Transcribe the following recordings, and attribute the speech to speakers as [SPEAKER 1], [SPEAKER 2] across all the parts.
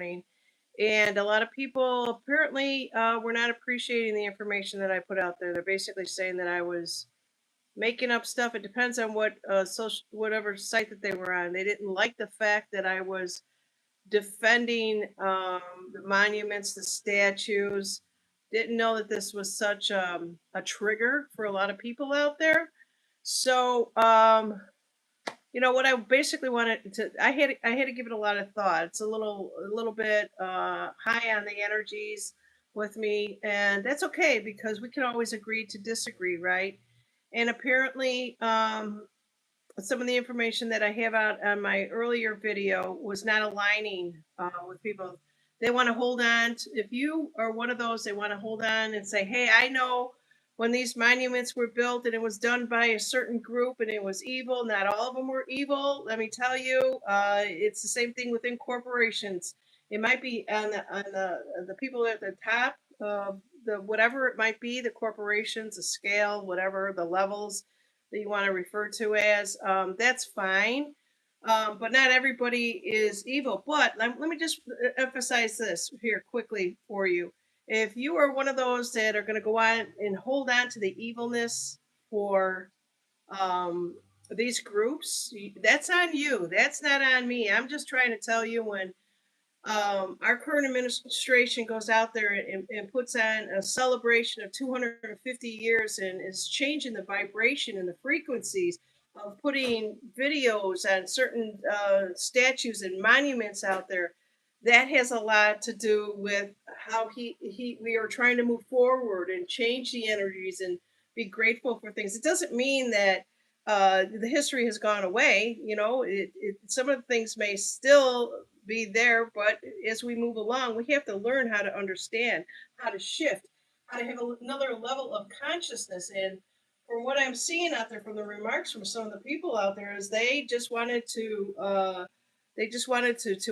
[SPEAKER 1] And a lot of people apparently were not appreciating the information that I put out there. They're basically saying that I was making up stuff. It depends on what social, whatever site that they were on. They didn't like the fact that I was defending the monuments, the statues. Didn't know that this was such a trigger for a lot of people out there. So, what I basically wanted to, I had to give it a lot of thought. It's a little bit high on the energies with me, and that's okay because we can always agree to disagree, right? And apparently, some of the information that I have out on my earlier video was not aligning with people. They want to hold on. If you are one of those, they want to hold on and say, "Hey, I know when these monuments were built and it was done by a certain group and it was evil. Not all of them were evil. Let me tell you, it's the same thing within corporations. It might be on the people at the top of the whatever it might be, the corporations, the scale, whatever the levels that you want to refer to as, that's fine. But not everybody is evil. But let me just emphasize this here quickly for you. If you are one of those that are going to go on and hold on to the evilness for um, these groups, that's on you. That's not on me. I'm just trying to tell you when our current administration goes out there and puts on a celebration of 250 years and is changing the vibration and the frequencies of putting videos on certain statues and monuments out there. That has a lot to do with how we are trying to move forward and change the energies and be grateful for things. It doesn't mean that the history has gone away. Some of the things may still be there, but as we move along, we have to learn how to understand, how to shift, how to have another level of consciousness. And from what I'm seeing out there, from the remarks from some of the people out there, is they just wanted to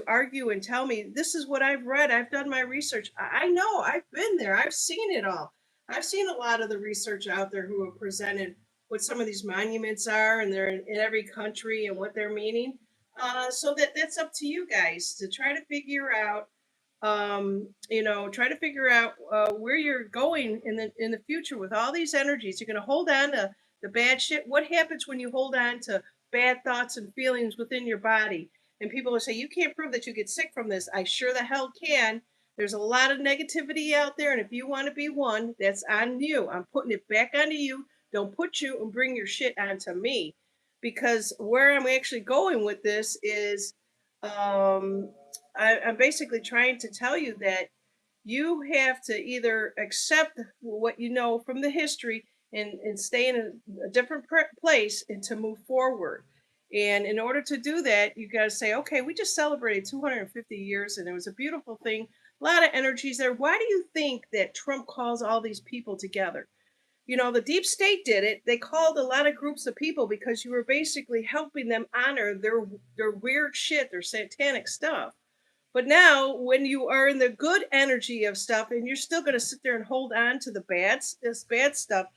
[SPEAKER 1] argue and tell me this is what I've read. I've done my research. I know. I've been there. I've seen it all. I've seen a lot of the research out there who have presented what some of these monuments are, and they're in every country and what they're meaning. So that's up to you guys to try to figure out, where you're going in the future with all these energies. You're going to hold on to the bad shit. What happens when you hold on to bad thoughts and feelings within your body? And people will say, you can't prove that you get sick from this. I sure the hell can. There's a lot of negativity out there, and if you want to be one, that's on you. I'm putting it back onto you. Don't put you and bring your shit onto me, because where I'm actually going with this is, um, I'm basically trying to tell you that you have to either accept what you know from the history and stay in a different place and to move forward. And in order to do that, you got to say, okay, we just celebrated 250 years and it was a beautiful thing. A lot of energies there. Why do you think that Trump calls all these people together? The deep state did it. They called a lot of groups of people because you were basically helping them honor their weird shit, their satanic stuff. But now, when you are in the good energy of stuff, and you're still going to sit there and hold on to this bad stuff,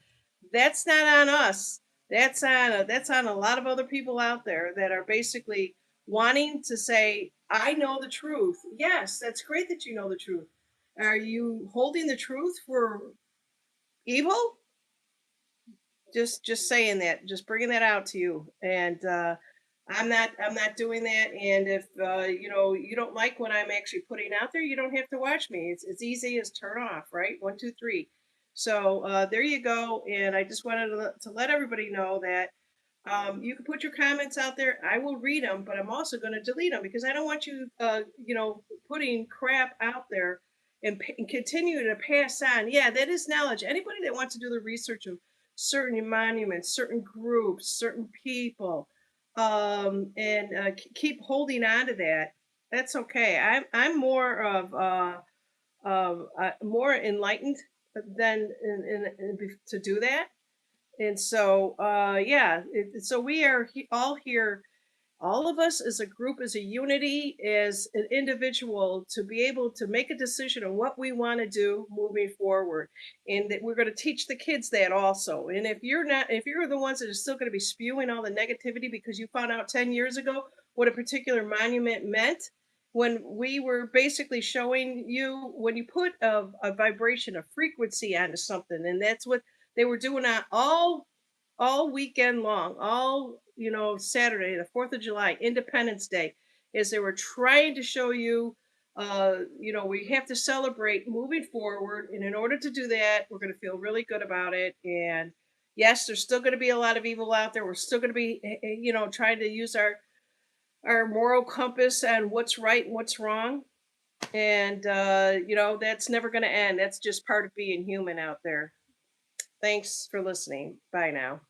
[SPEAKER 1] that's not on us. That's on a lot of other people out there that are basically wanting to say, "I know the truth." Yes, that's great that you know the truth. Are you holding the truth for evil? Just saying that, just bringing that out to you. And I'm not doing that. And if you don't like what I'm actually putting out there, you don't have to watch me. It's easy as turn off, right? 1 2 3. So there you go. And I just wanted to let everybody know that you can put your comments out there. I will read them, but I'm also going to delete them because I don't want you putting crap out there and continue to pass on. Yeah, that is knowledge. Anybody that wants to do the research of certain monuments, certain groups, certain people, and keep holding on to that, that's okay. I'm more enlightened than to do that. And so, yeah, so we are all here, all of us as a group, as a unity, as an individual, to be able to make a decision on what we want to do moving forward. And that we're going to teach the kids that also. And if you're the ones that are still going to be spewing all the negativity because you found out 10 years ago what a particular monument meant, when we were basically showing you when you put a vibration, a frequency onto something, and that's what they were doing on all weekend long, all Saturday, the 4th of July, Independence Day, is they were trying to show you, we have to celebrate moving forward, and in order to do that, we're going to feel really good about it. And yes, there's still going to be a lot of evil out there. We're still going to be, trying to use our moral compass and what's right and what's wrong. And that's never going to end. That's just part of being human out there. Thanks for listening. Bye now.